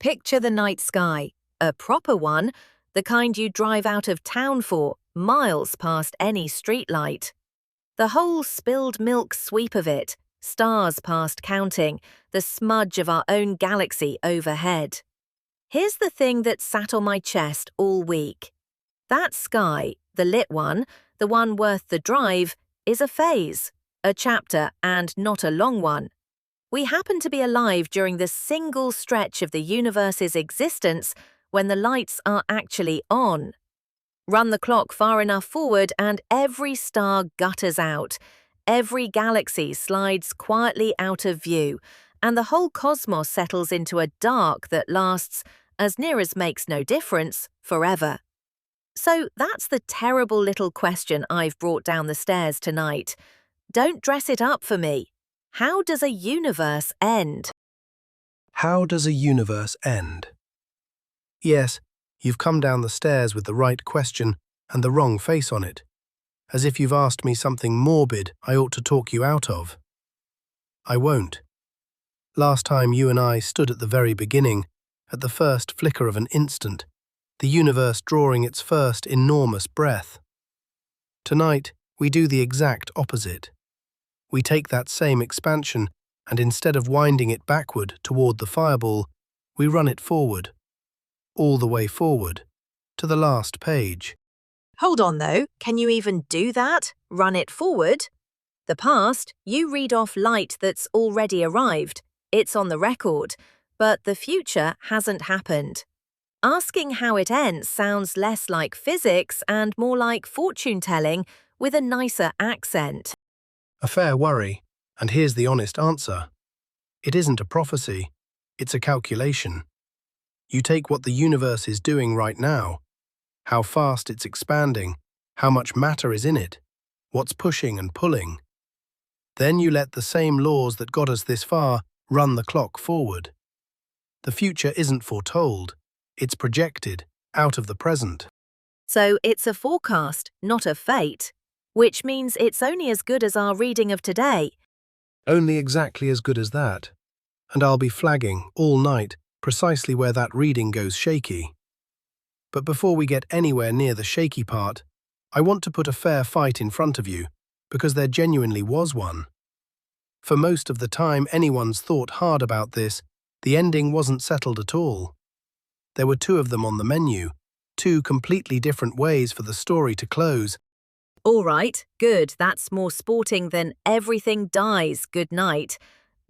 Picture the night sky, a proper one, the kind you drive out of town for, miles past any streetlight. The whole spilled milk sweep of it, stars past counting, the smudge of our own galaxy overhead. Here's the thing that sat on my chest all week. That sky, the lit one, the one worth the drive, is a phase, a chapter, and not a long one. We happen to be alive during the single stretch of the universe's existence when the lights are actually on. Run the clock far enough forward and every star gutters out, every galaxy slides quietly out of view, and the whole cosmos settles into a dark that lasts, as near as makes no difference, forever. So that's the terrible little question I've brought down the stairs tonight. Don't dress it up for me. How does a universe end? How does a universe end? Yes, you've come down the stairs with the right question and the wrong face on it, as if you've asked me something morbid I ought to talk you out of. I won't. Last time you and I stood at the very beginning, at the first flicker of an instant, the universe drawing its first enormous breath. Tonight, we do the exact opposite. We take that same expansion, and instead of winding it backward toward the fireball, we run it forward. All the way forward, to the last page. Hold on though, can you even do that? Run it forward? The past, you read off light that's already arrived. It's on the record. But the future hasn't happened. Asking how it ends sounds less like physics and more like fortune-telling with a nicer accent. A fair worry, and here's the honest answer. It isn't a prophecy, it's a calculation. You take what the universe is doing right now, how fast it's expanding, how much matter is in it, what's pushing and pulling. Then you let the same laws that got us this far run the clock forward. The future isn't foretold, it's projected, out of the present. So it's a forecast, not a fate, which means it's only as good as our reading of today. Only exactly as good as that. And I'll be flagging, all night, precisely where that reading goes shaky. But before we get anywhere near the shaky part, I want to put a fair fight in front of you, because there genuinely was one. For most of the time anyone's thought hard about this, the ending wasn't settled at all. There were two of them on the menu, two completely different ways for the story to close. All right, good, that's more sporting than everything dies, good night.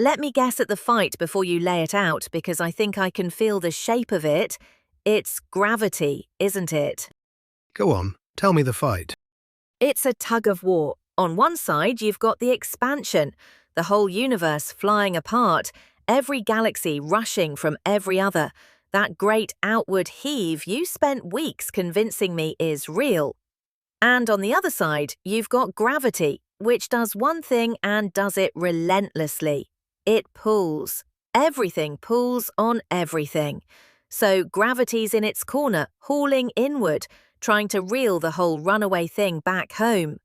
Let me guess at the fight before you lay it out, because I think I can feel the shape of it. It's gravity, isn't it? Go on, tell me the fight. It's a tug of war. On one side, you've got the expansion, the whole universe flying apart, every galaxy rushing from every other. That great outward heave you spent weeks convincing me is real. And on the other side, you've got gravity, which does one thing and does it relentlessly. It pulls. Everything pulls on everything. So gravity's in its corner, hauling inward, trying to reel the whole runaway thing back home.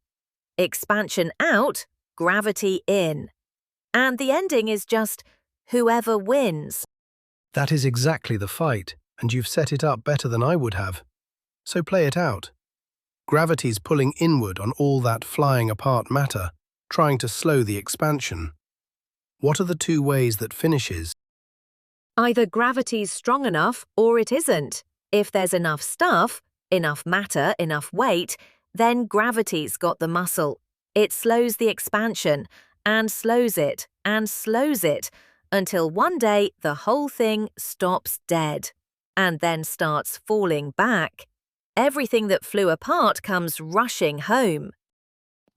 Expansion out, gravity in. And the ending is just whoever wins. That is exactly the fight, and you've set it up better than I would have. So play it out. Gravity's pulling inward on all that flying apart matter, trying to slow the expansion. What are the two ways that finishes? Either gravity's strong enough or it isn't. If there's enough stuff, enough matter, enough weight, then gravity's got the muscle. It slows the expansion, and slows it, until one day the whole thing stops dead, and then starts falling back. Everything that flew apart comes rushing home.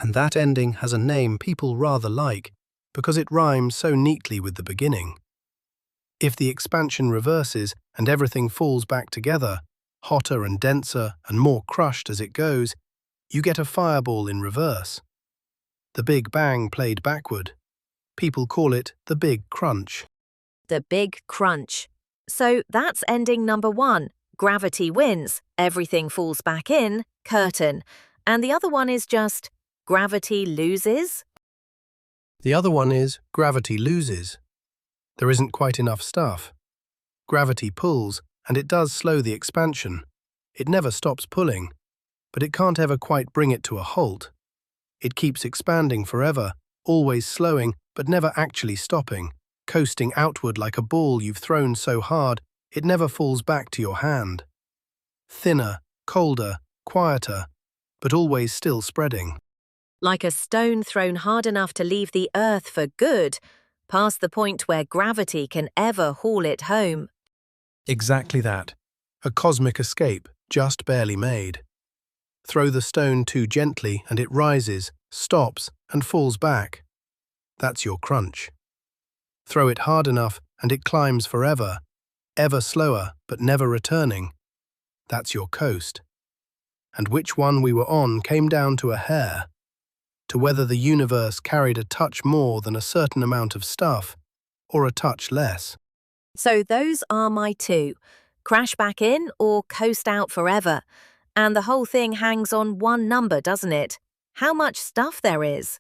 And that ending has a name people rather like, because it rhymes so neatly with the beginning. If the expansion reverses and everything falls back together, hotter and denser and more crushed as it goes, you get a fireball in reverse. The Big Bang played backward. People call it the Big Crunch. The Big Crunch. So that's ending number one. Gravity wins, everything falls back in, curtain. And the other one is just gravity loses? The other one is gravity loses. There isn't quite enough stuff. Gravity pulls, and it does slow the expansion. It never stops pulling, but it can't ever quite bring it to a halt. It keeps expanding forever, always slowing, but never actually stopping, coasting outward like a ball you've thrown so hard it never falls back to your hand. Thinner, colder, quieter, but always still spreading. Like a stone thrown hard enough to leave the Earth for good, past the point where gravity can ever haul it home. Exactly that. A cosmic escape, just barely made. Throw the stone too gently and it rises, stops, and falls back. That's your crunch. Throw it hard enough and it climbs forever, ever slower but never returning. That's your coast. And which one we were on came down to a hair, to whether the universe carried a touch more than a certain amount of stuff, or a touch less. So those are my two. Crash back in or coast out forever. And the whole thing hangs on one number, doesn't it? How much stuff there is.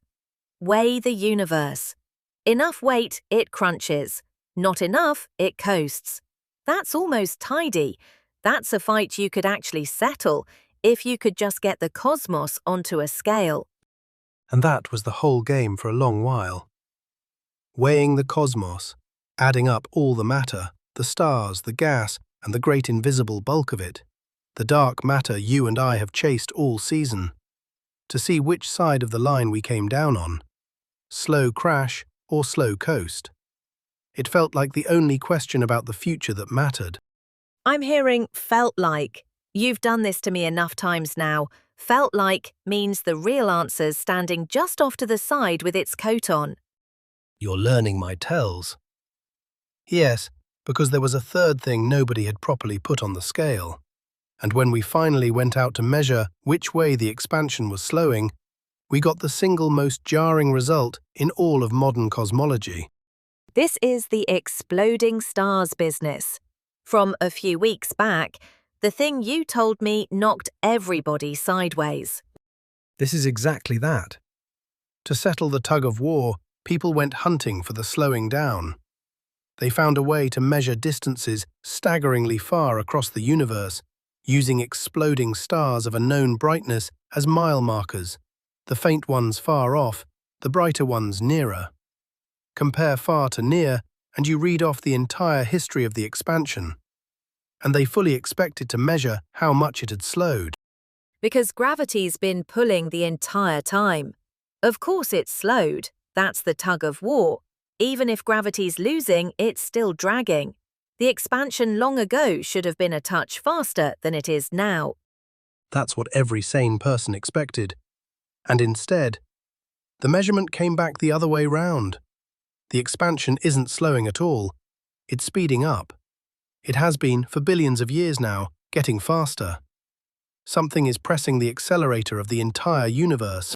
Weigh the universe. Enough weight, it crunches. Not enough, it coasts. That's almost tidy. That's a fight you could actually settle if you could just get the cosmos onto a scale. And that was the whole game for a long while. Weighing the cosmos, adding up all the matter, the stars, the gas, and the great invisible bulk of it, the dark matter you and I have chased all season, to see which side of the line we came down on, slow crash or slow coast. It felt like the only question about the future that mattered. I'm hearing felt like. You've done this to me enough times now. Felt like means the real answer's standing just off to the side with its coat on. You're learning my tells. Yes, because there was a third thing nobody had properly put on the scale. And when we finally went out to measure which way the expansion was slowing, we got the single most jarring result in all of modern cosmology. This is the exploding stars business. From a few weeks back, the thing you told me knocked everybody sideways. This is exactly that. To settle the tug of war, people went hunting for the slowing down. They found a way to measure distances staggeringly far across the universe, using exploding stars of a known brightness as mile markers, the faint ones far off, the brighter ones nearer. Compare far to near, and you read off the entire history of the expansion. And they fully expected to measure how much it had slowed. Because gravity's been pulling the entire time. Of course it's slowed. That's the tug of war. Even if gravity's losing, it's still dragging. The expansion long ago should have been a touch faster than it is now. That's what every sane person expected. And instead, the measurement came back the other way round. The expansion isn't slowing at all. It's speeding up. It has been for billions of years now, getting faster. Something is pressing the accelerator of the entire universe.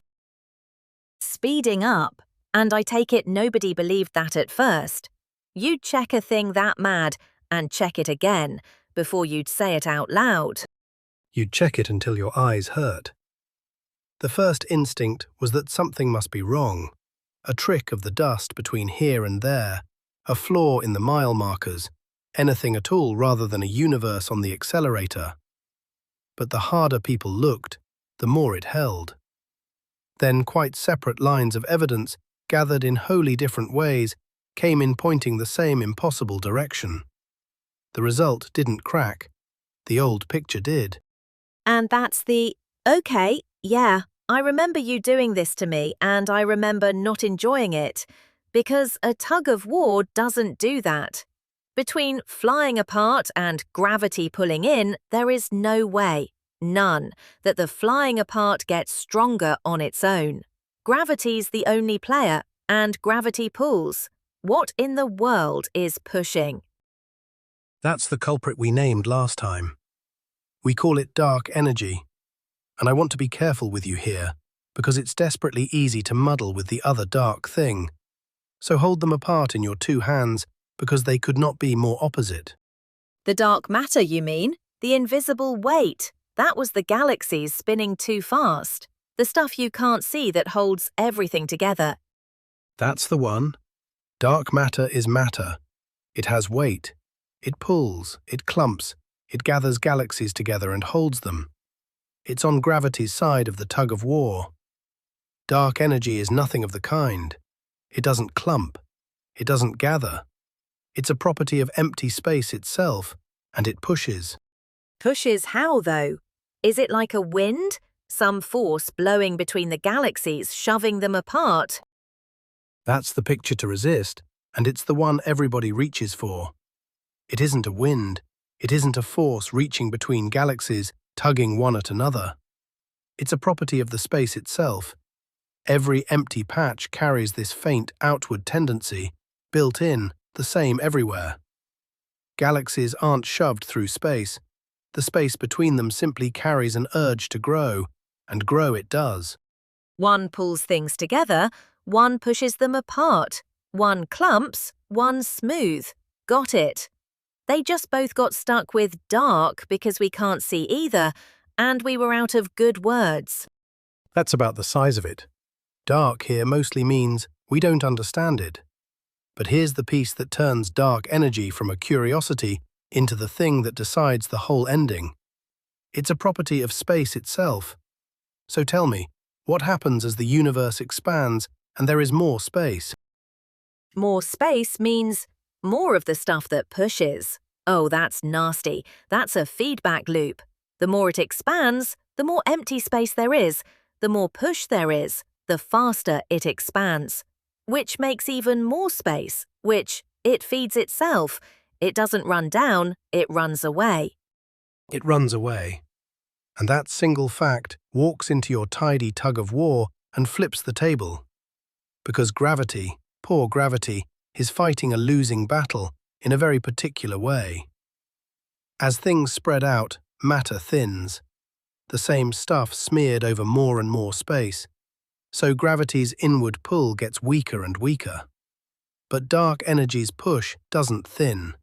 Speeding up. And I take it nobody believed that at first. You'd check a thing that mad and check it again before you'd say it out loud. You'd check it until your eyes hurt. The first instinct was that something must be wrong. A trick of the dust between here and there, a flaw in the mile markers, anything at all rather than a universe on the accelerator. But the harder people looked, the more it held. Then quite separate lines of evidence, gathered in wholly different ways, came in pointing the same impossible direction. The result didn't crack. The old picture did. And that's the, okay, yeah, I remember you doing this to me and I remember not enjoying it, because a tug of war doesn't do that. Between flying apart and gravity pulling in, there is no way, none, that the flying apart gets stronger on its own. Gravity's the only player, and gravity pulls. What in the world is pushing? That's the culprit we named last time. We call it dark energy. And I want to be careful with you here, because it's desperately easy to muddle with the other dark thing. So hold them apart in your two hands, because they could not be more opposite. The dark matter, you mean? The invisible weight. That was the galaxies spinning too fast. The stuff you can't see that holds everything together. That's the one. Dark matter is matter. It has weight. It pulls, it clumps, it gathers galaxies together and holds them. It's on gravity's side of the tug of war. Dark energy is nothing of the kind. It doesn't clump. It doesn't gather. It's a property of empty space itself, and it pushes. Pushes how, though? Is it like a wind? Some force blowing between the galaxies, shoving them apart? That's the picture to resist, and it's the one everybody reaches for. It isn't a wind. It isn't a force reaching between galaxies, tugging one at another. It's a property of the space itself. Every empty patch carries this faint outward tendency, built in, the same everywhere. Galaxies aren't shoved through space. The space between them simply carries an urge to grow, and grow it does. One pulls things together, one pushes them apart. One clumps, one smooth. Got it. They just both got stuck with dark because we can't see either, and we were out of good words. That's about the size of it. Dark here mostly means we don't understand it. But here's the piece that turns dark energy from a curiosity into the thing that decides the whole ending. It's a property of space itself. So tell me, what happens as the universe expands and there is more space? More space means more of the stuff that pushes. Oh, that's nasty. That's a feedback loop. The more it expands, the more empty space there is. The more push there is, the faster it expands. Which makes even more space, which it feeds itself. It doesn't run down, it runs away. It runs away. And that single fact walks into your tidy tug of war and flips the table. Because gravity, poor gravity, is fighting a losing battle in a very particular way. As things spread out, matter thins. The same stuff smeared over more and more space. So gravity's inward pull gets weaker and weaker. But dark energy's push doesn't thin.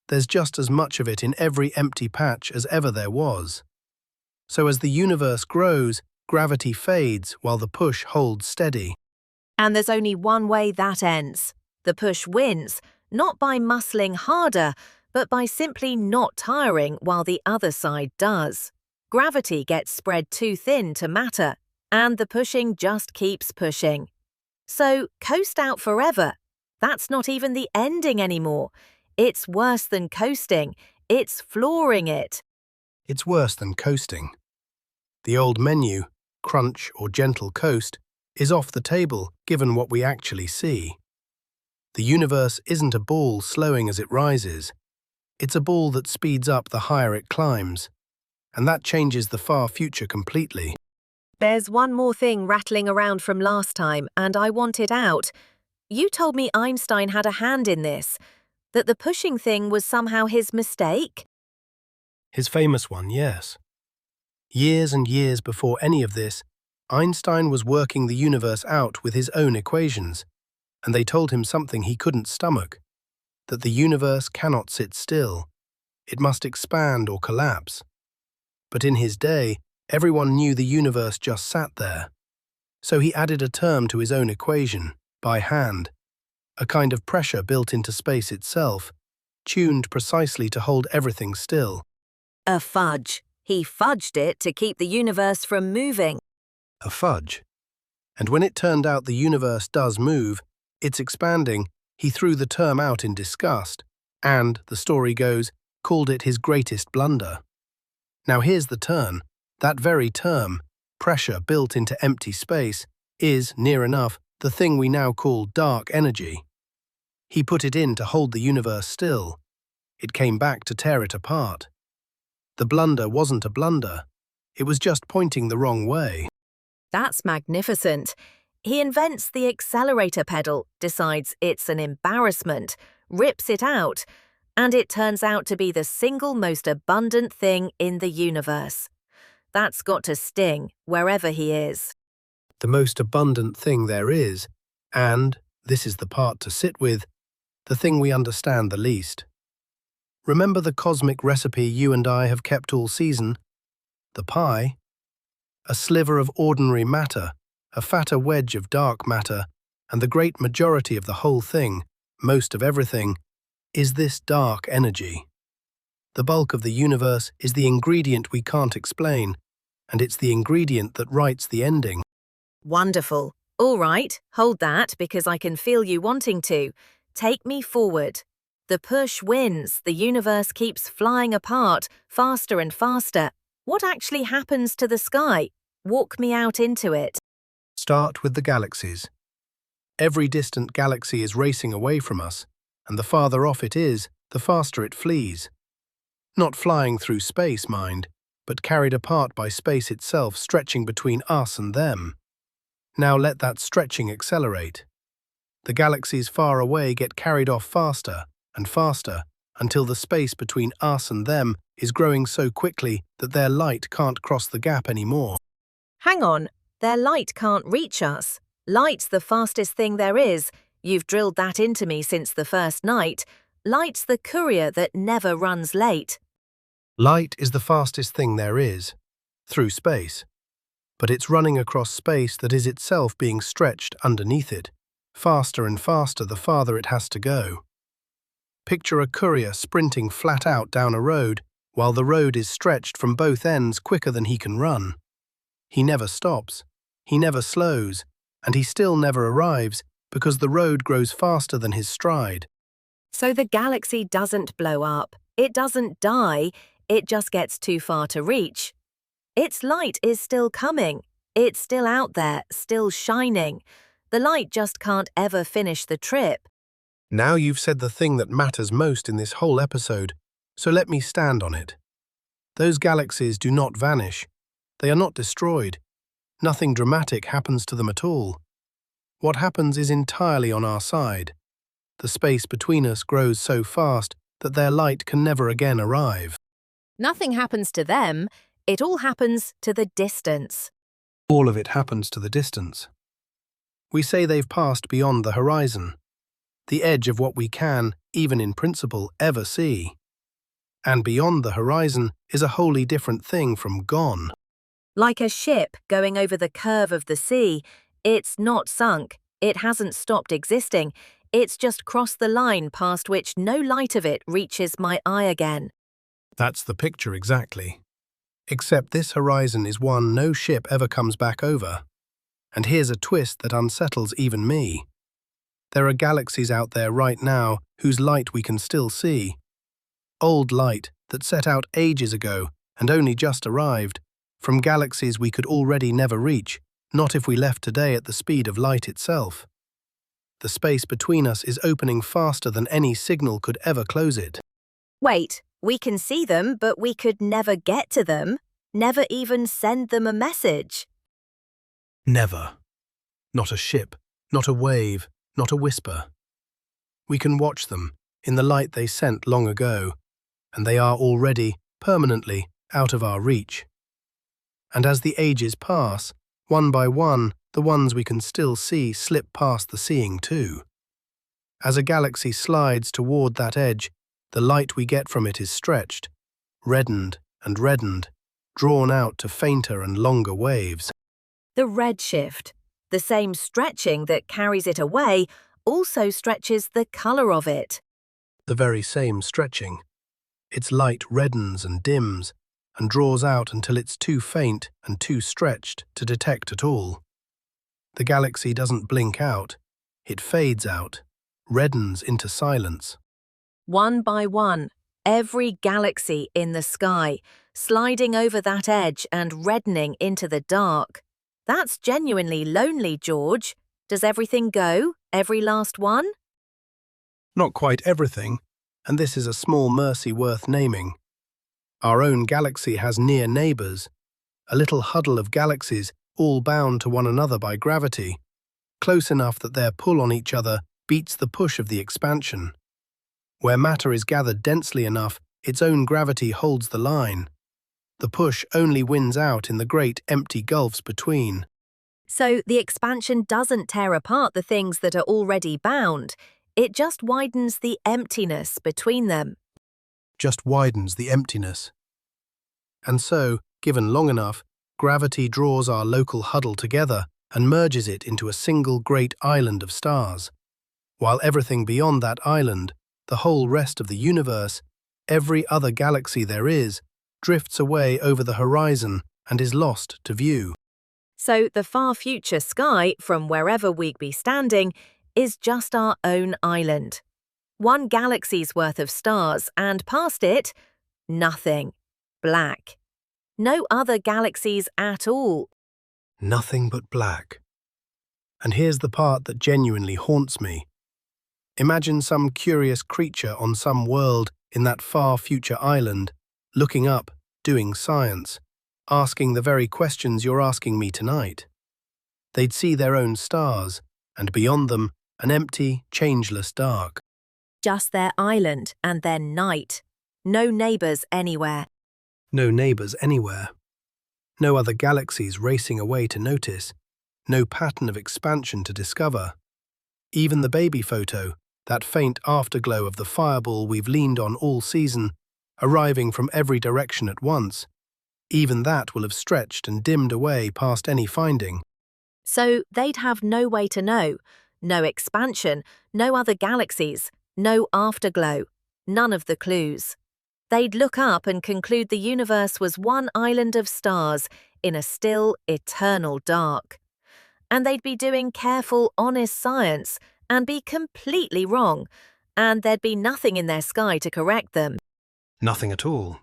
There's just as much of it in every empty patch as ever there was. So as the universe grows, gravity fades while the push holds steady. And there's only one way that ends. The push wins, not by muscling harder, but by simply not tiring while the other side does. Gravity gets spread too thin to matter, and the pushing just keeps pushing. So coast out forever. That's not even the ending anymore. It's worse than coasting. It's flooring it. It's worse than coasting. The old menu, crunch or gentle coast, is off the table given what we actually see. The universe isn't a ball slowing as it rises. It's a ball that speeds up the higher it climbs. And that changes the far future completely. There's one more thing rattling around from last time, and I want it out. You told me Einstein had a hand in this, that the pushing thing was somehow his mistake? His famous one, yes. Years and years before any of this, Einstein was working the universe out with his own equations, and they told him something he couldn't stomach, that the universe cannot sit still. It must expand or collapse. But in his day, everyone knew the universe just sat there. So he added a term to his own equation, by hand, a kind of pressure built into space itself, tuned precisely to hold everything still. A fudge. He fudged it to keep the universe from moving. A fudge. And when it turned out the universe does move, it's expanding, he threw the term out in disgust, and, the story goes, called it his greatest blunder. Now here's the turn. That very term, pressure built into empty space, is, near enough, the thing we now call dark energy. He put it in to hold the universe still. It came back to tear it apart. The blunder wasn't a blunder. It was just pointing the wrong way. That's magnificent. He invents the accelerator pedal, decides it's an embarrassment, rips it out, and it turns out to be the single most abundant thing in the universe. That's got to sting, wherever he is. The most abundant thing there is, and, this is the part to sit with, the thing we understand the least. Remember the cosmic recipe you and I have kept all season? The pie? A sliver of ordinary matter, a fatter wedge of dark matter, and the great majority of the whole thing, most of everything, is this dark energy. The bulk of the universe is the ingredient we can't explain, and it's the ingredient that writes the ending. Wonderful. All right, hold that because I can feel you wanting to. Take me forward. The push wins. The universe keeps flying apart, faster and faster. What actually happens to the sky? Walk me out into it. Start with the galaxies. Every distant galaxy is racing away from us, and the farther off it is, the faster it flees. Not flying through space, mind, but carried apart by space itself stretching between us and them. Now let that stretching accelerate. The galaxies far away get carried off faster and faster until the space between us and them is growing so quickly that their light can't cross the gap anymore. Hang on, their light can't reach us. Light's the fastest thing there is. You've drilled that into me since the first night. Light's the courier that never runs late. Light is the fastest thing there is, through space. But it's running across space that is itself being stretched underneath it, faster and faster the farther it has to go. Picture a courier sprinting flat out down a road, while the road is stretched from both ends quicker than he can run. He never stops, he never slows, and he still never arrives because the road grows faster than his stride. So the galaxy doesn't blow up, it doesn't die, it just gets too far to reach. Its light is still coming. It's still out there, still shining. The light just can't ever finish the trip. Now you've said the thing that matters most in this whole episode, so let me stand on it. Those galaxies do not vanish. They are not destroyed. Nothing dramatic happens to them at all. What happens is entirely on our side. The space between us grows so fast that their light can never again arrive. Nothing happens to them. It all happens to the distance. All of it happens to the distance. We say they've passed beyond the horizon, the edge of what we can, even in principle, ever see. And beyond the horizon is a wholly different thing from gone. Like a ship going over the curve of the sea, it's not sunk, it hasn't stopped existing, it's just crossed the line past which no light of it reaches my eye again. That's the picture exactly. Except this horizon is one no ship ever comes back over. And here's a twist that unsettles even me. There are galaxies out there right now whose light we can still see. Old light that set out ages ago and only just arrived, from galaxies we could already never reach, not if we left today at the speed of light itself. The space between us is opening faster than any signal could ever close it. Wait, we can see them, but we could never get to them, never even send them a message. Never. Not a ship, not a wave, not a whisper. We can watch them in the light they sent long ago, and they are already, permanently, out of our reach. And as the ages pass, one by one, the ones we can still see slip past the seeing too. As a galaxy slides toward that edge, the light we get from it is stretched, reddened and reddened, drawn out to fainter and longer waves. The redshift, the same stretching that carries it away, also stretches the color of it. The very same stretching. Its light reddens and dims and draws out until it's too faint and too stretched to detect at all. The galaxy doesn't blink out, it fades out, reddens into silence. One by one, every galaxy in the sky, sliding over that edge and reddening into the dark. That's genuinely lonely, George. Does everything go? Every last one? Not quite everything, and this is a small mercy worth naming. Our own galaxy has near neighbours, a little huddle of galaxies all bound to one another by gravity, close enough that their pull on each other beats the push of the expansion. Where matter is gathered densely enough, its own gravity holds the line. The push only wins out in the great empty gulfs between. So the expansion doesn't tear apart the things that are already bound. It just widens the emptiness between them. Just widens the emptiness. And so, given long enough, gravity draws our local huddle together and merges it into a single great island of stars, while everything beyond that island, the whole rest of the universe, every other galaxy there is, drifts away over the horizon and is lost to view. So the far future sky, from wherever we'd be standing, is just our own island. One galaxy's worth of stars, and past it, nothing. Black. No other galaxies at all. Nothing but black. And here's the part that genuinely haunts me. Imagine some curious creature on some world in that far future island, looking up, doing science, asking the very questions you're asking me tonight. They'd see their own stars, and beyond them, an empty, changeless dark. Just their island and their night. No neighbours anywhere. No neighbours anywhere. No other galaxies racing away to notice. No pattern of expansion to discover. Even the baby photo, that faint afterglow of the fireball we've leaned on all season, arriving from every direction at once, even that will have stretched and dimmed away past any finding. So they'd have no way to know. No expansion, no other galaxies, no afterglow, none of the clues. They'd look up and conclude the universe was one island of stars in a still, eternal dark. And they'd be doing careful, honest science and be completely wrong, and there'd be nothing in their sky to correct them. Nothing at all.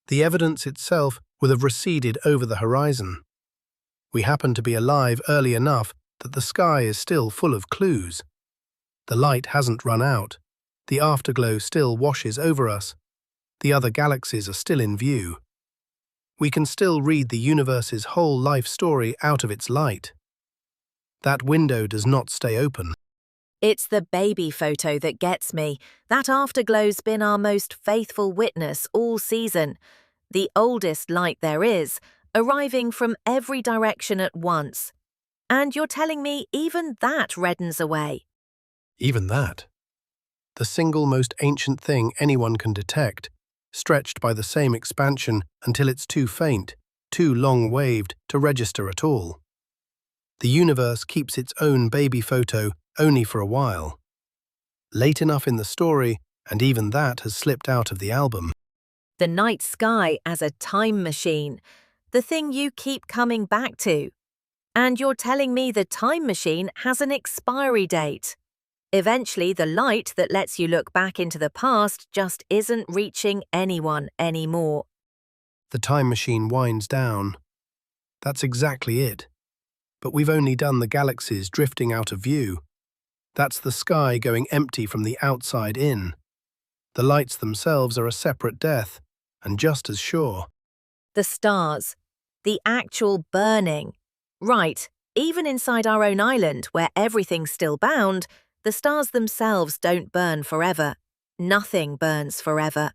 The evidence itself would have receded over the horizon. We happen to be alive early enough that the sky is still full of clues. The light hasn't run out. The afterglow still washes over us. The other galaxies are still in view. We can still read the universe's whole life story out of its light. That window does not stay open. It's the baby photo that gets me. That afterglow's been our most faithful witness all season. The oldest light there is, arriving from every direction at once. And you're telling me even that reddens away. Even that. The single most ancient thing anyone can detect, stretched by the same expansion until it's too faint, too long-waved to register at all. The universe keeps its own baby photo only for a while. Late enough in the story, and even that has slipped out of the album. The night sky as a time machine, the thing you keep coming back to. And you're telling me the time machine has an expiry date. Eventually, the light that lets you look back into the past just isn't reaching anyone anymore. The time machine winds down. That's exactly it. But we've only done the galaxies drifting out of view. That's the sky going empty from the outside in. The lights themselves are a separate death, and just as sure. The stars. The actual burning. Right, even inside our own island, where everything's still bound, the stars themselves don't burn forever. Nothing burns forever.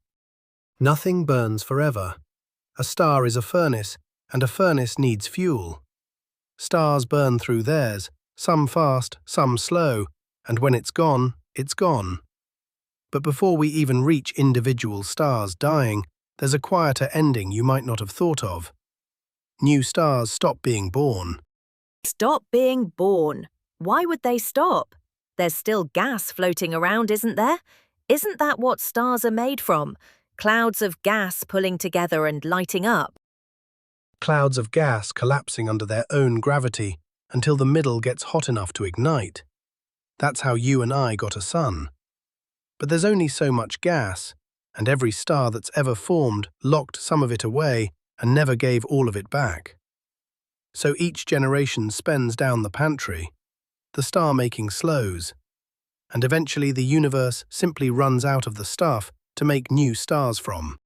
Nothing burns forever. A star is a furnace, and a furnace needs fuel. Stars burn through theirs, some fast, some slow, and when it's gone, it's gone. But before we even reach individual stars dying, there's a quieter ending you might not have thought of. New stars stop being born. Stop being born. Why would they stop? There's still gas floating around, isn't there? Isn't that what stars are made from? Clouds of gas pulling together and lighting up. Clouds of gas collapsing under their own gravity until the middle gets hot enough to ignite. That's how you and I got a sun. But there's only so much gas, and every star that's ever formed locked some of it away and never gave all of it back. So each generation spends down the pantry. The star-making slows, and eventually the universe simply runs out of the stuff to make new stars from.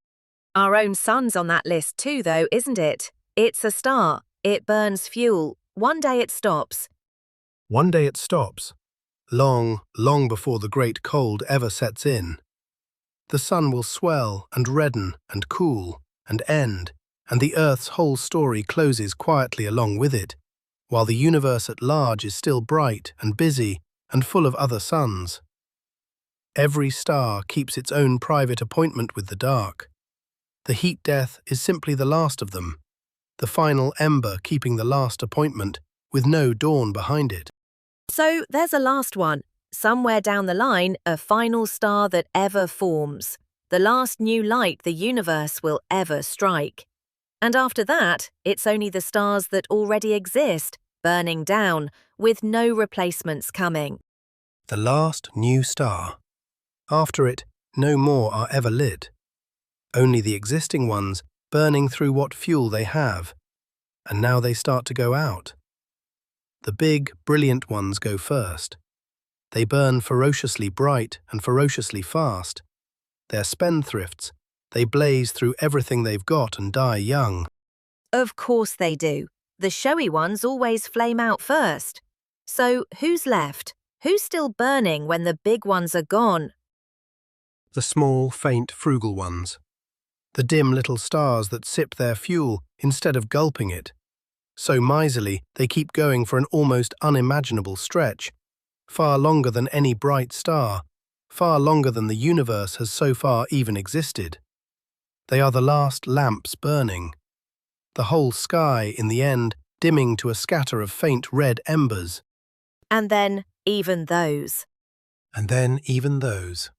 Our own sun's on that list too, though, isn't it? It's a star. It burns fuel. One day it stops. One day it stops. Long, long before the great cold ever sets in. The sun will swell and redden and cool and end, and the Earth's whole story closes quietly along with it, while the universe at large is still bright and busy and full of other suns. Every star keeps its own private appointment with the dark. The heat death is simply the last of them, the final ember keeping the last appointment with no dawn behind it. So there's a last one. somewhere down the line, a final star that ever forms, the last new light the universe will ever strike. And after that, it's only the stars that already exist, burning down, with no replacements coming. The last new star. After it, no more are ever lit. Only the existing ones burning through what fuel they have. And now they start to go out. The big, brilliant ones go first. They burn ferociously bright and ferociously fast. They're spendthrifts. They blaze through everything they've got and die young. Of course they do. The showy ones always flame out first. So who's left? Who's still burning when the big ones are gone? The small, faint, frugal ones. The dim little stars that sip their fuel instead of gulping it. So miserly, they keep going for an almost unimaginable stretch, far longer than any bright star, far longer than the universe has so far even existed. They are the last lamps burning. The whole sky, in the end, dimming to a scatter of faint red embers. And then, even those. And then even those.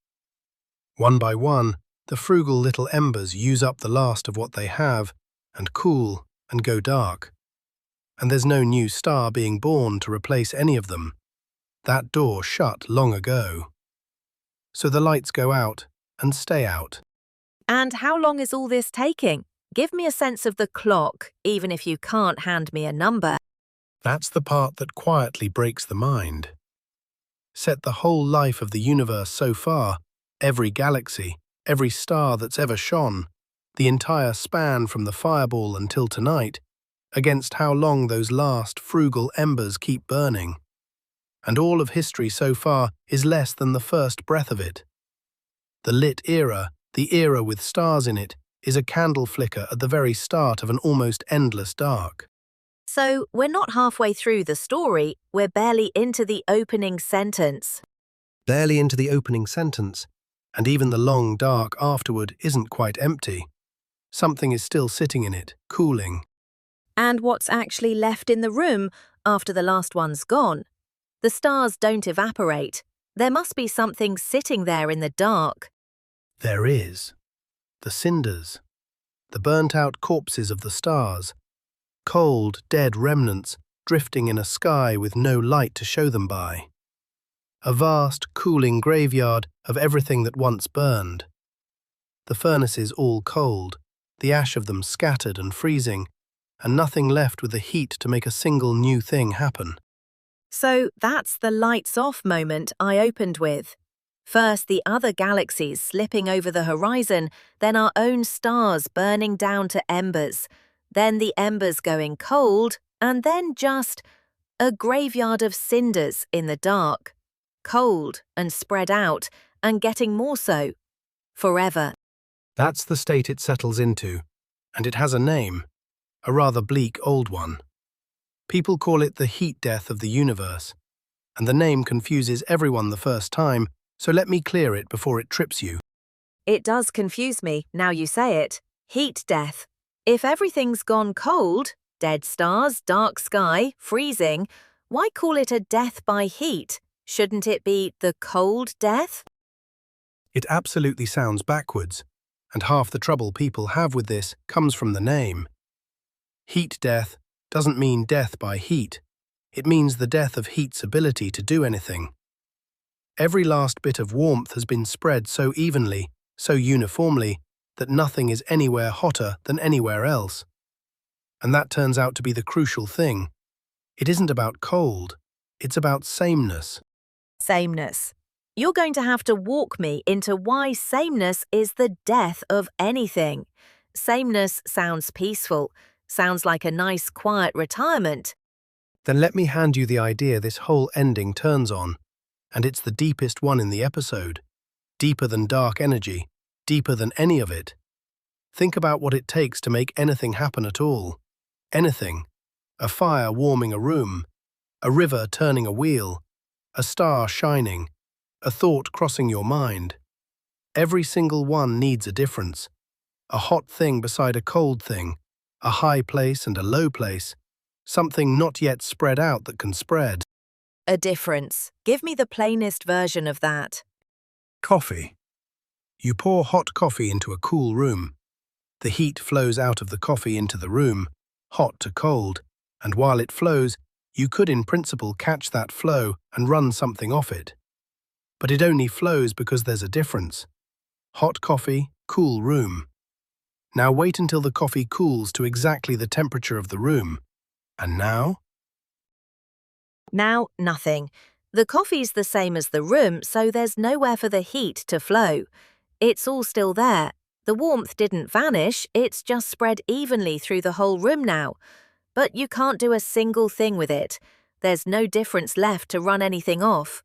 One by one, the frugal little embers use up the last of what they have, and cool, and go dark. And there's no new star being born to replace any of them. That door shut long ago. So the lights go out and stay out. And how long is all this taking? Give me a sense of the clock, even if you can't hand me a number. That's the part that quietly breaks the mind. Set the whole life of the universe so far, every galaxy, every star that's ever shone, the entire span from the fireball until tonight, against how long those last frugal embers keep burning. And all of history so far is less than the first breath of it. The lit era, the era with stars in it, is a candle flicker at the very start of an almost endless dark. So we're not halfway through the story, we're barely into the opening sentence. Barely into the opening sentence, and even the long dark afterward isn't quite empty. Something is still sitting in it, cooling. And what's actually left in the room after the last one's gone? The stars don't evaporate. There must be something sitting there in the dark. There is. The cinders. The burnt-out corpses of the stars. Cold, dead remnants drifting in a sky with no light to show them by. A vast, cooling graveyard of everything that once burned. The furnaces all cold, the ash of them scattered and freezing, and nothing left with the heat to make a single new thing happen. So that's the lights-off moment I opened with. First the other galaxies slipping over the horizon, then our own stars burning down to embers, then the embers going cold, and then just a graveyard of cinders in the dark. Cold and spread out, and getting more so. Forever. That's the state it settles into, and it has a name, a rather bleak old one. People call it the heat death of the universe, and the name confuses everyone the first time, so let me clear it before it trips you. It does confuse me, now you say it. Heat death. If everything's gone cold, dead stars, dark sky, freezing, why call it a death by heat? Shouldn't it be the cold death? It absolutely sounds backwards, and half the trouble people have with this comes from the name. Heat death doesn't mean death by heat. It means the death of heat's ability to do anything. Every last bit of warmth has been spread so evenly, so uniformly, that nothing is anywhere hotter than anywhere else. And that turns out to be the crucial thing. It isn't about cold, it's about sameness. Sameness. You're going to have to walk me into why sameness is the death of anything. Sameness sounds peaceful, sounds like a nice quiet retirement. Then let me hand you the idea this whole ending turns on, and it's the deepest one in the episode. Deeper than dark energy, deeper than any of it. Think about what it takes to make anything happen at all. Anything. A fire warming a room, a river turning a wheel, a star shining, a thought crossing your mind. Every single one needs a difference. A hot thing beside a cold thing, a high place and a low place, something not yet spread out that can spread. A difference. Give me the plainest version of that. Coffee. You pour hot coffee into a cool room. The heat flows out of the coffee into the room, hot to cold, and while it flows, you could in principle catch that flow and run something off it. But it only flows because there's a difference. Hot coffee, cool room. Now wait until the coffee cools to exactly the temperature of the room. And now? Now, nothing. The coffee's the same as the room, so there's nowhere for the heat to flow. It's all still there. The warmth didn't vanish, it's just spread evenly through the whole room now. But you can't do a single thing with it. There's no difference left to run anything off.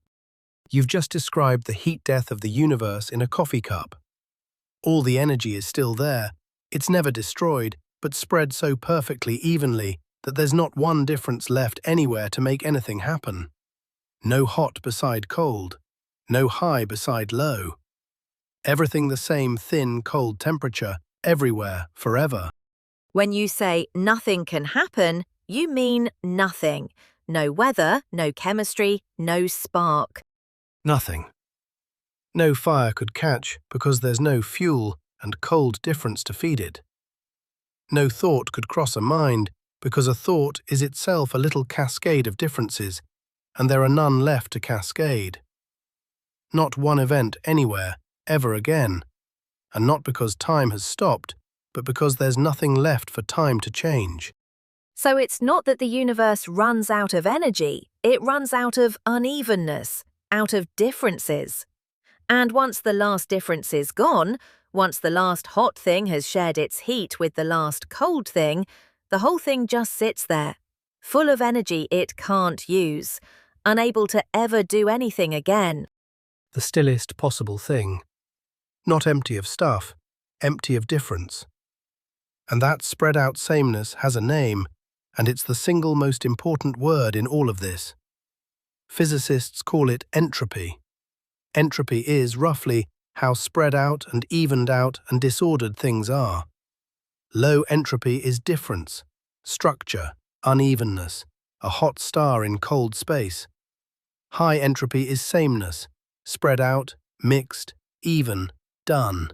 You've just described the heat death of the universe in a coffee cup. All the energy is still there. It's never destroyed, but spread so perfectly evenly that there's not one difference left anywhere to make anything happen. No hot beside cold. No high beside low. Everything the same thin, cold temperature, everywhere, forever. When you say nothing can happen, you mean nothing. No weather, no chemistry, no spark. Nothing. No fire could catch because there's no fuel and cold difference to feed it. No thought could cross a mind because a thought is itself a little cascade of differences, and there are none left to cascade. Not one event anywhere, ever again, and not because time has stopped, but because there's nothing left for time to change. So it's not that the universe runs out of energy, it runs out of unevenness, out of differences. And once the last difference is gone, once the last hot thing has shared its heat with the last cold thing, the whole thing just sits there, full of energy it can't use, unable to ever do anything again. The stillest possible thing. Not empty of stuff, empty of difference. And that spread-out sameness has a name, and it's the single most important word in all of this. Physicists call it entropy. Entropy is, roughly, how spread out and evened out and disordered things are. Low entropy is difference, structure, unevenness, a hot star in cold space. High entropy is sameness, spread out, mixed, even, done.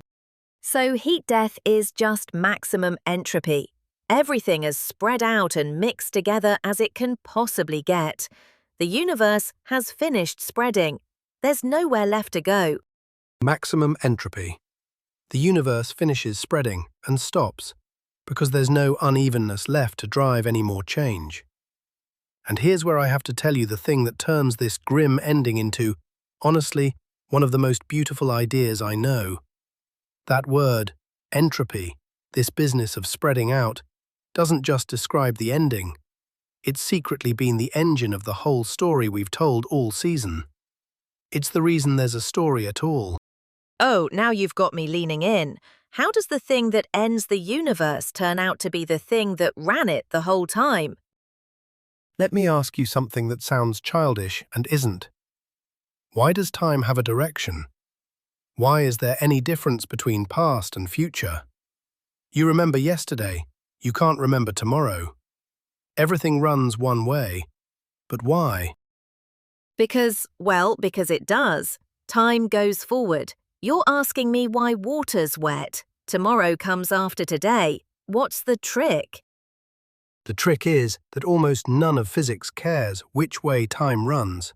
So heat death is just maximum entropy. Everything as spread out and mixed together as it can possibly get. The universe has finished spreading. There's nowhere left to go. Maximum entropy. The universe finishes spreading and stops because there's no unevenness left to drive any more change. And here's where I have to tell you the thing that turns this grim ending into, honestly, one of the most beautiful ideas I know. That word, entropy, this business of spreading out, doesn't just describe the ending. It's secretly been the engine of the whole story we've told all season. It's the reason there's a story at all. Oh, now you've got me leaning in. How does the thing that ends the universe turn out to be the thing that ran it the whole time? Let me ask you something that sounds childish and isn't. Why does time have a direction? Why is there any difference between past and future? You remember yesterday, you can't remember tomorrow. Everything runs one way. But why? Because it does. Time goes forward. You're asking me why water's wet. Tomorrow comes after today. What's the trick? The trick is that almost none of physics cares which way time runs.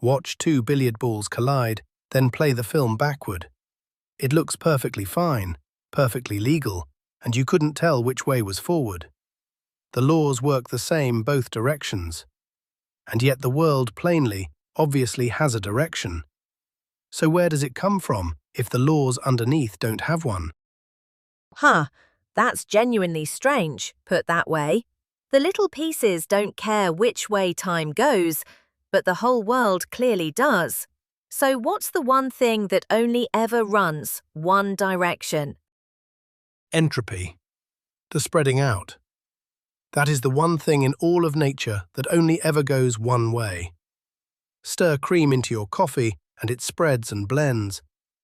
Watch two billiard balls collide, then play the film backward. It looks perfectly fine, perfectly legal, and you couldn't tell which way was forward. The laws work the same both directions. And yet the world plainly, obviously has a direction. So where does it come from if the laws underneath don't have one? That's genuinely strange, put that way. The little pieces don't care which way time goes, but the whole world clearly does. So what's the one thing that only ever runs one direction? Entropy. The spreading out. That is the one thing in all of nature that only ever goes one way. Stir cream into your coffee and it spreads and blends,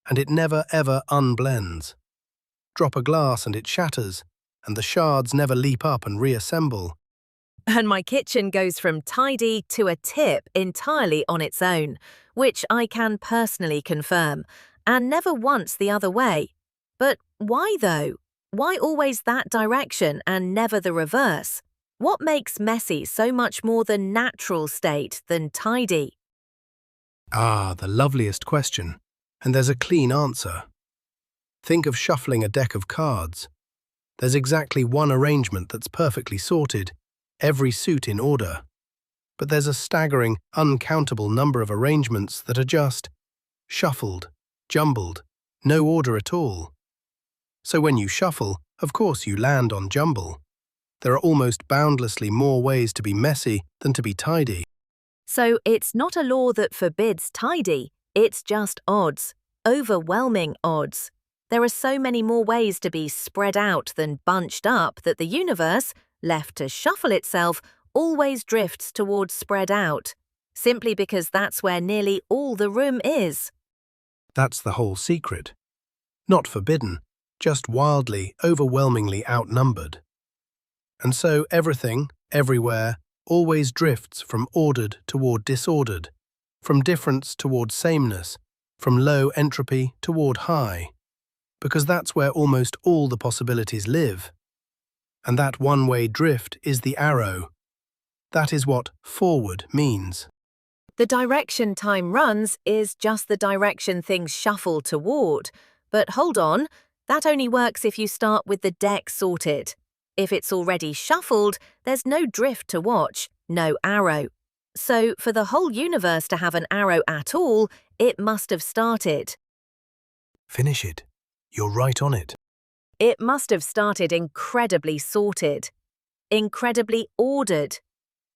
and it never ever unblends. Drop a glass and it shatters, and the shards never leap up and reassemble. And my kitchen goes from tidy to a tip entirely on its own, which I can personally confirm, and never once the other way. But why though? Why always that direction and never the reverse? What makes messy so much more the natural state than tidy? Ah, the loveliest question. And there's a clean answer. Think of shuffling a deck of cards. There's exactly one arrangement that's perfectly sorted, every suit in order. But there's a staggering, uncountable number of arrangements that are just shuffled, jumbled, no order at all. So when you shuffle, of course you land on jumble. There are almost boundlessly more ways to be messy than to be tidy. So it's not a law that forbids tidy, it's just odds, overwhelming odds. There are so many more ways to be spread out than bunched up that the universe, left to shuffle itself, always drifts towards spread out, simply because that's where nearly all the room is. That's the whole secret. Not forbidden, just wildly, overwhelmingly outnumbered. And so everything, everywhere, always drifts from ordered toward disordered, from difference toward sameness, from low entropy toward high, because that's where almost all the possibilities live. And that one-way drift is the arrow. That is what forward means. The direction time runs is just the direction things shuffle toward. But hold on, that only works if you start with the deck sorted. If it's already shuffled, there's no drift to watch, no arrow. So for the whole universe to have an arrow at all, it must have started. Finish it. You're right on it. It must have started incredibly sorted, incredibly ordered.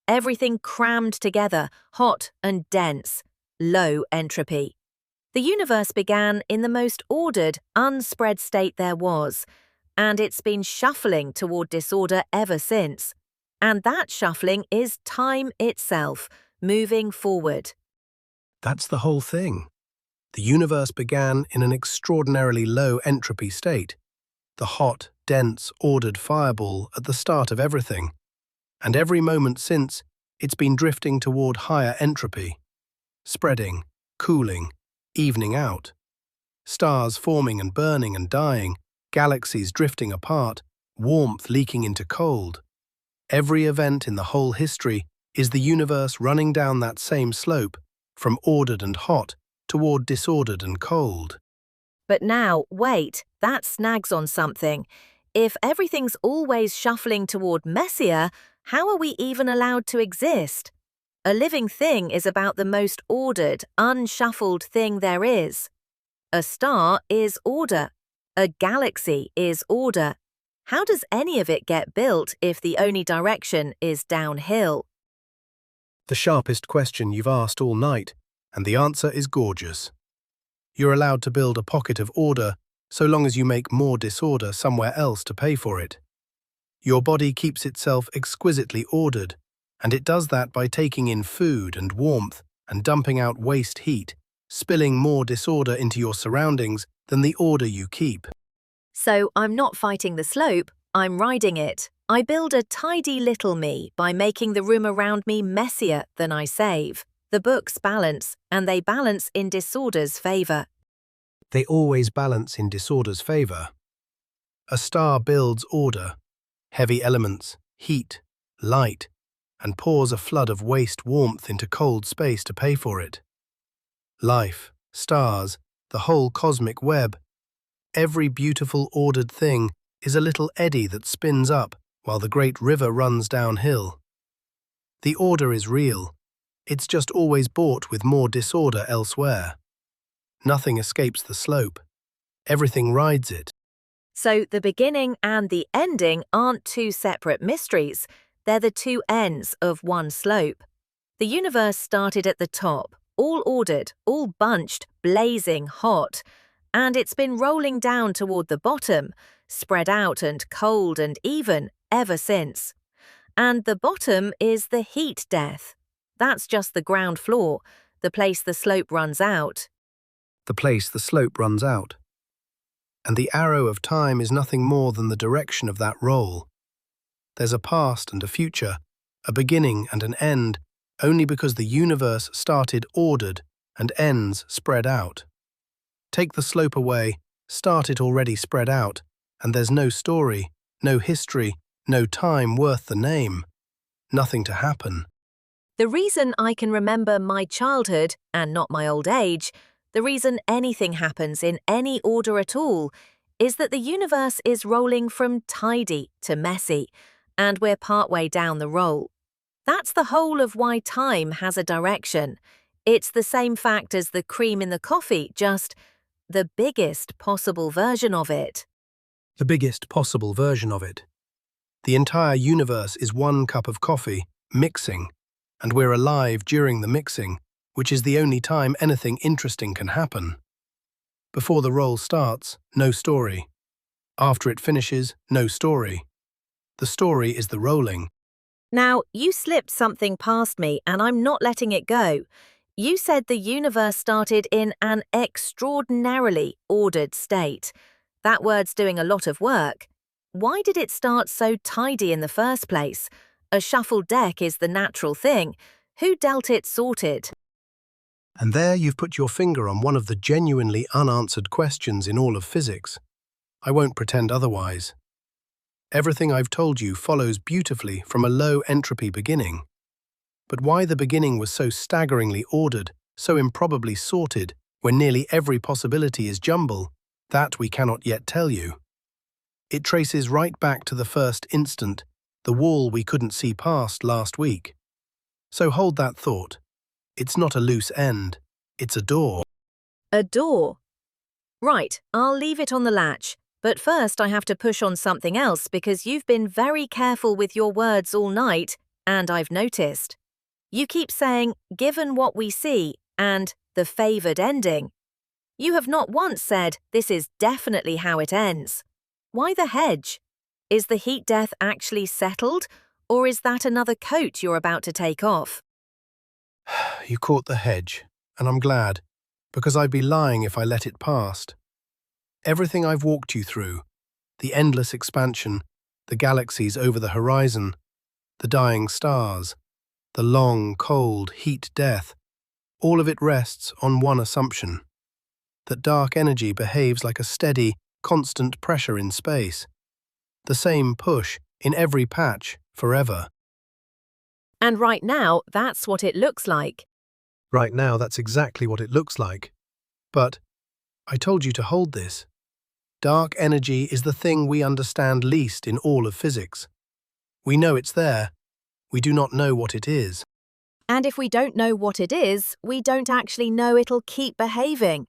Everything crammed together, hot and dense, low entropy. The universe began in the most ordered, unspread state there was, and it's been shuffling toward disorder ever since. And that shuffling is time itself, moving forward. That's the whole thing. The universe began in an extraordinarily low entropy state, the hot, dense, ordered fireball at the start of everything. And every moment since, it's been drifting toward higher entropy, spreading, cooling, evening out. Stars forming and burning and dying, galaxies drifting apart, warmth leaking into cold. Every event in the whole history is the universe running down that same slope, from ordered and hot toward disordered and cold. But now, wait, that snags on something. If everything's always shuffling toward messier, how are we even allowed to exist? A living thing is about the most ordered, unshuffled thing there is. A star is order. A galaxy is order. How does any of it get built if the only direction is downhill? The sharpest question you've asked all night, and the answer is gorgeous. You're allowed to build a pocket of order so long as you make more disorder somewhere else to pay for it. Your body keeps itself exquisitely ordered, and it does that by taking in food and warmth and dumping out waste heat, spilling more disorder into your surroundings than the order you keep. So I'm not fighting the slope, I'm riding it. I build a tidy little me by making the room around me messier than I save. The books balance, and they balance in disorder's favor. They always balance in disorder's favor. A star builds order, heavy elements, heat, light, and pours a flood of waste warmth into cold space to pay for it. Life, stars, the whole cosmic web, every beautiful ordered thing is a little eddy that spins up while the great river runs downhill. The order is real. It's just always bought with more disorder elsewhere. Nothing escapes the slope. Everything rides it. So the beginning and the ending aren't two separate mysteries. They're the two ends of one slope. The universe started at the top, all ordered, all bunched, blazing hot. And it's been rolling down toward the bottom, spread out and cold and even, ever since. And the bottom is the heat death. That's just the ground floor, the place the slope runs out. The place the slope runs out. And the arrow of time is nothing more than the direction of that roll. There's a past and a future, a beginning and an end, only because the universe started ordered and ends spread out. Take the slope away, start it already spread out, and there's no story, no history, no time worth the name. Nothing to happen. The reason I can remember my childhood and not my old age, the reason anything happens in any order at all, is that the universe is rolling from tidy to messy, and we're partway down the roll. That's the whole of why time has a direction. It's the same fact as the cream in the coffee, just the biggest possible version of it. The biggest possible version of it. The entire universe is one cup of coffee, mixing, and we're alive during the mixing, which is the only time anything interesting can happen. Before the roll starts, no story. After it finishes, no story. The story is the rolling. Now, you slipped something past me and I'm not letting it go. You said the universe started in an extraordinarily ordered state. That word's doing a lot of work. Why did it start so tidy in the first place? A shuffled deck is the natural thing. Who dealt it sorted? And there you've put your finger on one of the genuinely unanswered questions in all of physics. I won't pretend otherwise. Everything I've told you follows beautifully from a low entropy beginning. But why the beginning was so staggeringly ordered, so improbably sorted, when nearly every possibility is jumble, that we cannot yet tell you. It traces right back to the first instant, the wall we couldn't see past last week. So hold that thought. It's not a loose end, it's a door. A door. Right, I'll leave it on the latch. But first I have to push on something else because you've been very careful with your words all night, and I've noticed. You keep saying, given what we see, and the favoured ending. You have not once said, this is definitely how it ends. Why the hedge? Is the heat death actually settled, or is that another coat you're about to take off? You caught the hedge, and I'm glad, because I'd be lying if I let it past. Everything I've walked you through, the endless expansion, the galaxies over the horizon, the dying stars, the long, cold, heat death, all of it rests on one assumption, that dark energy behaves like a steady, constant pressure in space, the same push in every patch, forever. And right now, that's what it looks like. Right now, that's exactly what it looks like. But I told you to hold this. Dark energy is the thing we understand least in all of physics. We know it's there. We do not know what it is. And if we don't know what it is, we don't actually know it'll keep behaving.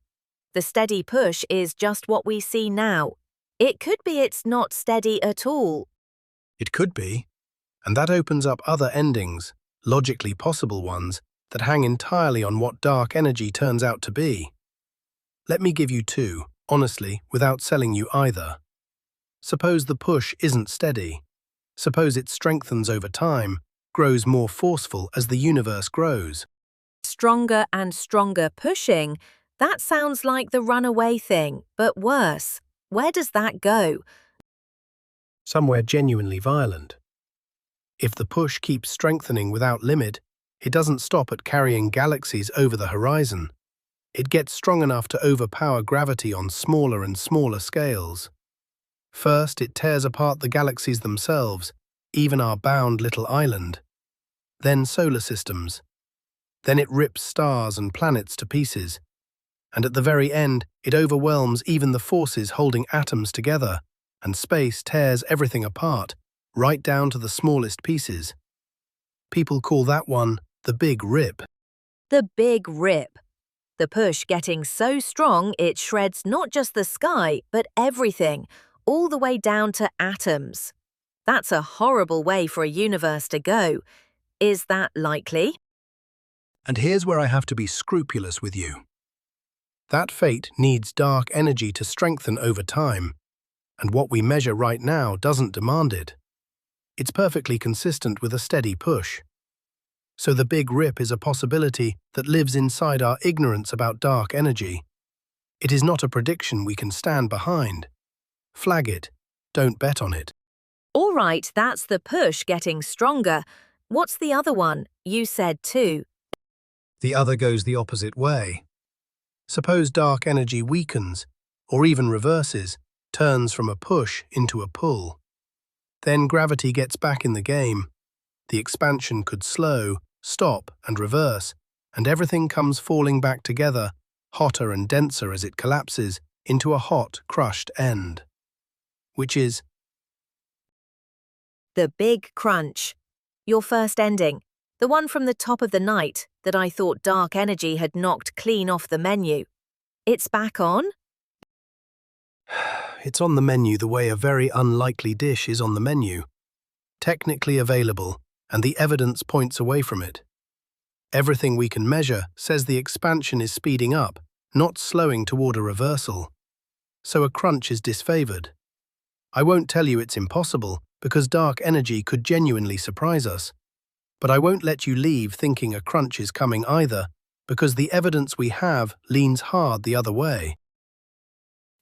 The steady push is just what we see now. It could be it's not steady at all. It could be. And that opens up other endings, logically possible ones, that hang entirely on what dark energy turns out to be. Let me give you two. Honestly, without selling you either. Suppose the push isn't steady. Suppose it strengthens over time, grows more forceful as the universe grows. Stronger and stronger pushing, that sounds like the runaway thing, but worse. Where does that go? Somewhere genuinely violent. If the push keeps strengthening without limit, it doesn't stop at carrying galaxies over the horizon. It gets strong enough to overpower gravity on smaller and smaller scales. First, it tears apart the galaxies themselves, even our bound little island. Then solar systems. Then it rips stars and planets to pieces. And at the very end, it overwhelms even the forces holding atoms together, and space tears everything apart, right down to the smallest pieces. People call that one the Big Rip. The Big Rip. The push getting so strong it shreds not just the sky, but everything, all the way down to atoms. That's a horrible way for a universe to go. Is that likely? And here's where I have to be scrupulous with you. That fate needs dark energy to strengthen over time, and what we measure right now doesn't demand it. It's perfectly consistent with a steady push. So the Big Rip is a possibility that lives inside our ignorance about dark energy. It is not a prediction we can stand behind. Flag it. Don't bet on it. All right, that's the push getting stronger. What's the other one? You said two. The other goes the opposite way. Suppose dark energy weakens, or even reverses, turns from a push into a pull. Then gravity gets back in the game. The expansion could slow, stop, and reverse, and everything comes falling back together, hotter and denser as it collapses, into a hot, crushed end. Which is The Big Crunch. Your first ending. The one from the top of the night that I thought dark energy had knocked clean off the menu. It's back on? It's on the menu the way a very unlikely dish is on the menu. Technically available, and the evidence points away from it. Everything we can measure says the expansion is speeding up, not slowing toward a reversal. So a crunch is disfavored. I won't tell you it's impossible, because dark energy could genuinely surprise us. But I won't let you leave thinking a crunch is coming either, because the evidence we have leans hard the other way.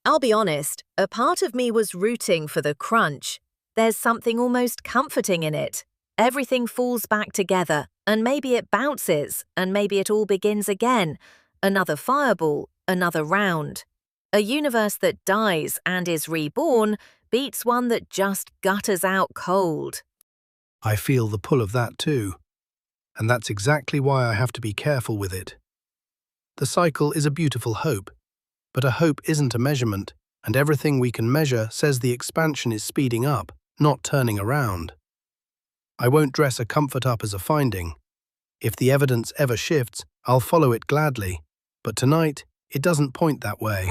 I'll be honest, a part of me was rooting for the crunch. There's something almost comforting in it. Everything falls back together, and maybe it bounces, and maybe it all begins again. Another fireball, another round. A universe that dies and is reborn beats one that just gutters out cold. I feel the pull of that too. And that's exactly why I have to be careful with it. The cycle is a beautiful hope, but a hope isn't a measurement, and everything we can measure says the expansion is speeding up, not turning around. I won't dress a comfort up as a finding. If the evidence ever shifts, I'll follow it gladly, but tonight, it doesn't point that way.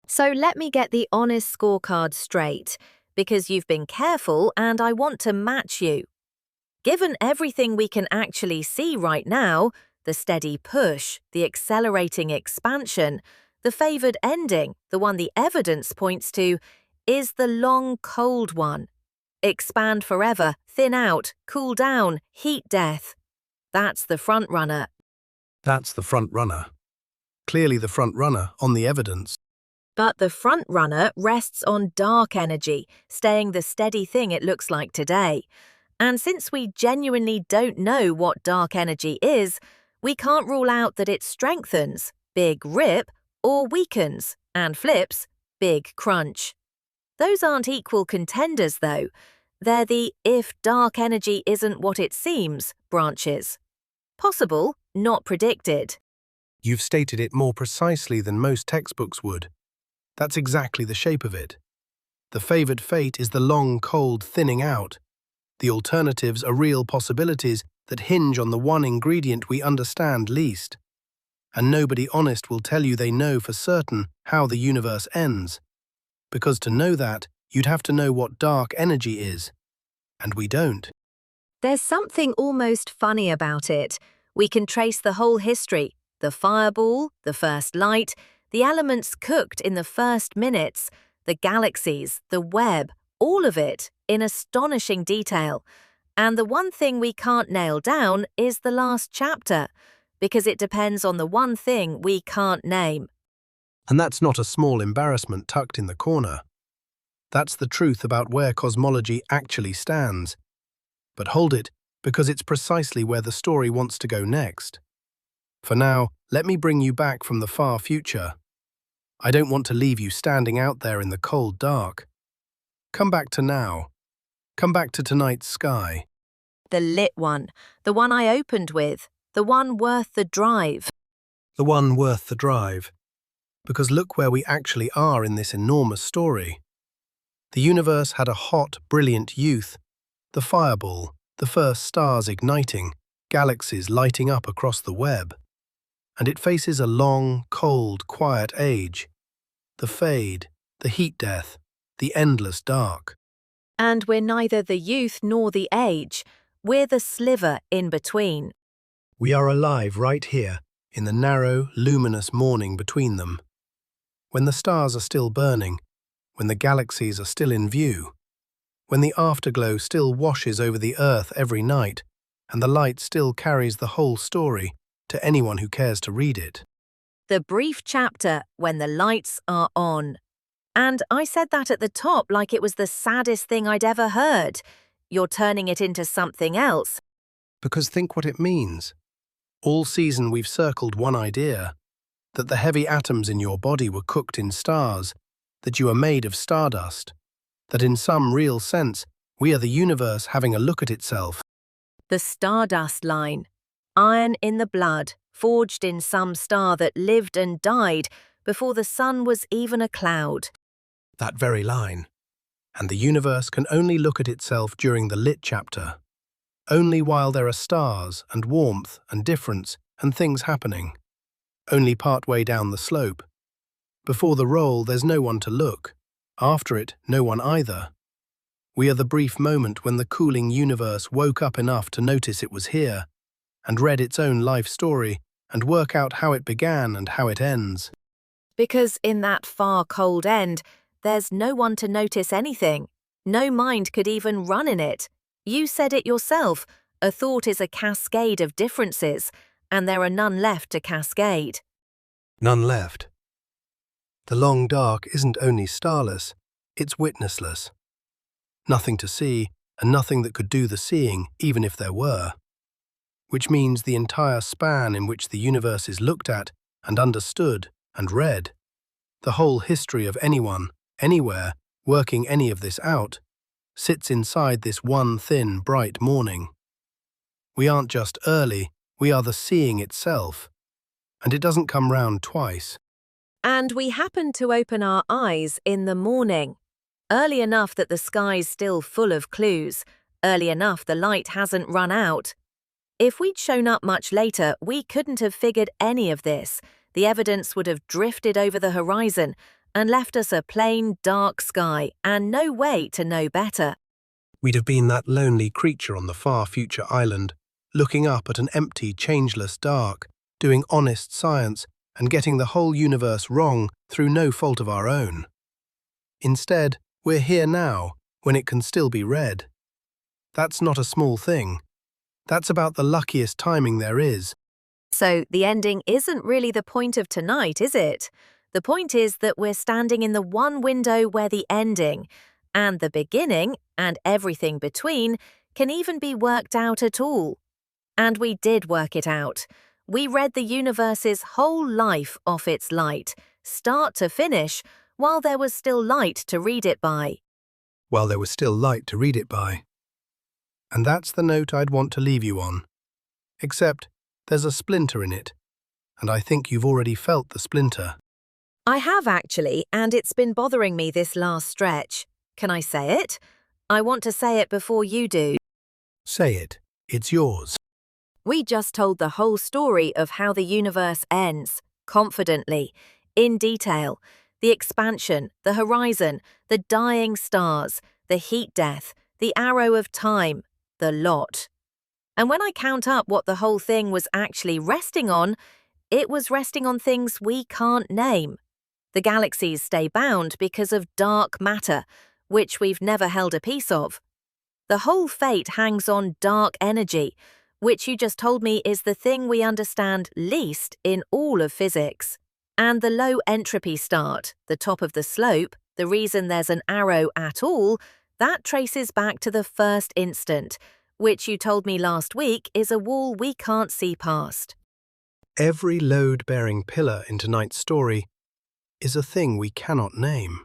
So let me get the honest scorecard straight, because you've been careful and I want to match you. Given everything we can actually see right now, the steady push, the accelerating expansion, the favoured ending, the one the evidence points to, is the long, cold one. Expand forever, thin out, cool down, heat death. That's the front runner. That's the front runner. Clearly the front runner on the evidence. But the front runner rests on dark energy, staying the steady thing it looks like today. And since we genuinely don't know what dark energy is, we can't rule out that it strengthens, big rip, or weakens, and flips, big crunch. Those aren't equal contenders, though. They're the if dark energy isn't what it seems branches. Possible, not predicted. You've stated it more precisely than most textbooks would. That's exactly the shape of it. The favoured fate is the long, cold thinning out. The alternatives are real possibilities that hinge on the one ingredient we understand least. And nobody honest will tell you they know for certain how the universe ends. Because to know that, you'd have to know what dark energy is. And we don't. There's something almost funny about it. We can trace the whole history, the fireball, the first light, the elements cooked in the first minutes, the galaxies, the web, all of it in astonishing detail. And the one thing we can't nail down is the last chapter, because it depends on the one thing we can't name. And that's not a small embarrassment tucked in the corner. That's the truth about where cosmology actually stands. But hold it, because it's precisely where the story wants to go next. For now, let me bring you back from the far future. I don't want to leave you standing out there in the cold dark. Come back to now. Come back to tonight's sky. The lit one, the one I opened with, the one worth the drive. The one worth the drive. Because look where we actually are in this enormous story. The universe had a hot, brilliant youth, the fireball, the first stars igniting, galaxies lighting up across the web. And it faces a long, cold, quiet age, the fade, the heat death, the endless dark. And we're neither the youth nor the age, we're the sliver in between. We are alive right here, in the narrow, luminous morning between them. When the stars are still burning, when the galaxies are still in view, when the afterglow still washes over the earth every night, and the light still carries the whole story to anyone who cares to read it. The brief chapter when the lights are on. And I said that at the top like it was the saddest thing I'd ever heard. You're turning it into something else. Because think what it means. All season we've circled one idea, that the heavy atoms in your body were cooked in stars, that you are made of stardust, that in some real sense we are the universe having a look at itself. The stardust line. Iron in the blood, forged in some star that lived and died before the sun was even a cloud. That very line. And the universe can only look at itself during the lit chapter. Only while there are stars and warmth and difference and things happening. Only part way down the slope. Before the roll, there's no one to look. After it, no one either. We are the brief moment when the cooling universe woke up enough to notice it was here, and read its own life story, and work out how it began and how it ends. Because in that far cold end, there's no one to notice anything. No mind could even run in it. You said it yourself, a thought is a cascade of differences, and there are none left to cascade. None left. The long dark isn't only starless, it's witnessless. Nothing to see, and nothing that could do the seeing, even if there were. Which means the entire span in which the universe is looked at and understood and read, the whole history of anyone, anywhere, working any of this out, sits inside this one thin, bright morning. We aren't just early, we are the seeing itself. And it doesn't come round twice. And we happen to open our eyes in the morning. Early enough that the sky's still full of clues, early enough the light hasn't run out. If we'd shown up much later, we couldn't have figured any of this. The evidence would have drifted over the horizon and left us a plain, dark sky and no way to know better. We'd have been that lonely creature on the far future island, looking up at an empty, changeless dark, doing honest science and getting the whole universe wrong through no fault of our own. Instead, we're here now, when it can still be read. That's not a small thing. That's about the luckiest timing there is. So the ending isn't really the point of tonight, is it? The point is that we're standing in the one window where the ending, and the beginning, and everything between, can even be worked out at all. And we did work it out. We read the universe's whole life off its light, start to finish, while there was still light to read it by. While there was still light to read it by. And that's the note I'd want to leave you on. Except, there's a splinter in it, and I think you've already felt the splinter. I have actually, and it's been bothering me this last stretch. Can I say it? I want to say it before you do. Say it. It's yours. We just told the whole story of how the universe ends, confidently, in detail. The expansion, the horizon, the dying stars, the heat death, the arrow of time, the lot. And when I count up what the whole thing was actually resting on, it was resting on things we can't name. The galaxies stay bound because of dark matter, which we've never held a piece of. The whole fate hangs on dark energy, which you just told me is the thing we understand least in all of physics. And the low entropy start, the top of the slope, the reason there's an arrow at all, that traces back to the first instant, which you told me last week is a wall we can't see past. Every load-bearing pillar in tonight's story is a thing we cannot name.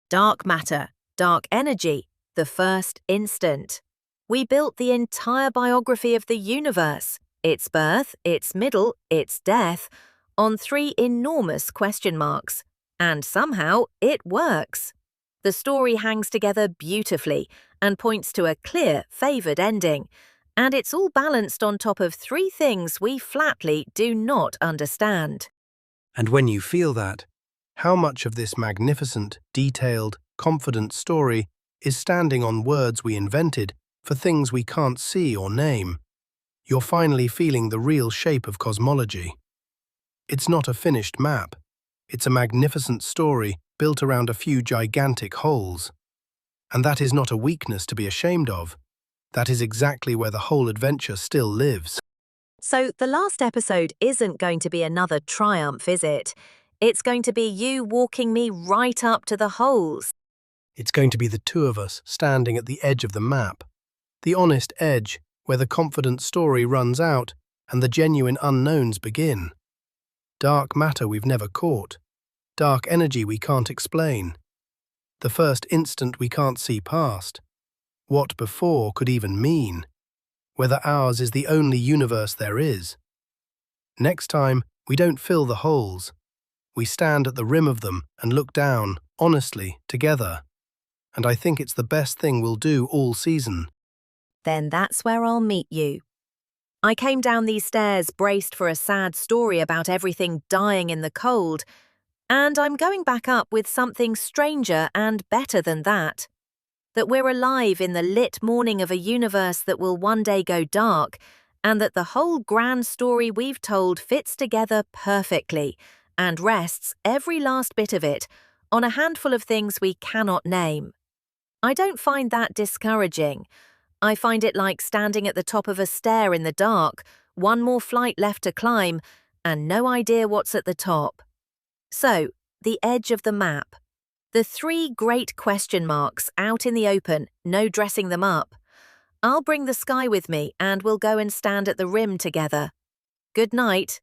Dark matter, dark energy, the first instant. We built the entire biography of the universe, its birth, its middle, its death, on 3 enormous question marks. And somehow it works. The story hangs together beautifully and points to a clear, favoured ending. And it's all balanced on top of 3 things we flatly do not understand. And when you feel that, how much of this magnificent, detailed, confident story is standing on words we invented for things we can't see or name, you're finally feeling the real shape of cosmology. It's not a finished map. It's a magnificent story built around a few gigantic holes. And that is not a weakness to be ashamed of. That is exactly where the whole adventure still lives. So the last episode isn't going to be another triumph, is it? It's going to be you walking me right up to the holes. It's going to be the 2 of us standing at the edge of the map. The honest edge where the confident story runs out and the genuine unknowns begin. Dark matter we've never caught, dark energy we can't explain, the first instant we can't see past. What before could even mean? Whether ours is the only universe there is. Next time, we don't fill the holes. We stand at the rim of them and look down, honestly, together. And I think it's the best thing we'll do all season. Then that's where I'll meet you. I came down these stairs braced for a sad story about everything dying in the cold, and I'm going back up with something stranger and better than that. That we're alive in the lit morning of a universe that will one day go dark, and that the whole grand story we've told fits together perfectly and rests, every last bit of it, on a handful of things we cannot name. I don't find that discouraging. I find it like standing at the top of a stair in the dark, one more flight left to climb, and no idea what's at the top. So, the edge of the map. The 3 great question marks out in the open, no dressing them up. I'll bring the sky with me and we'll go and stand at the rim together. Good night.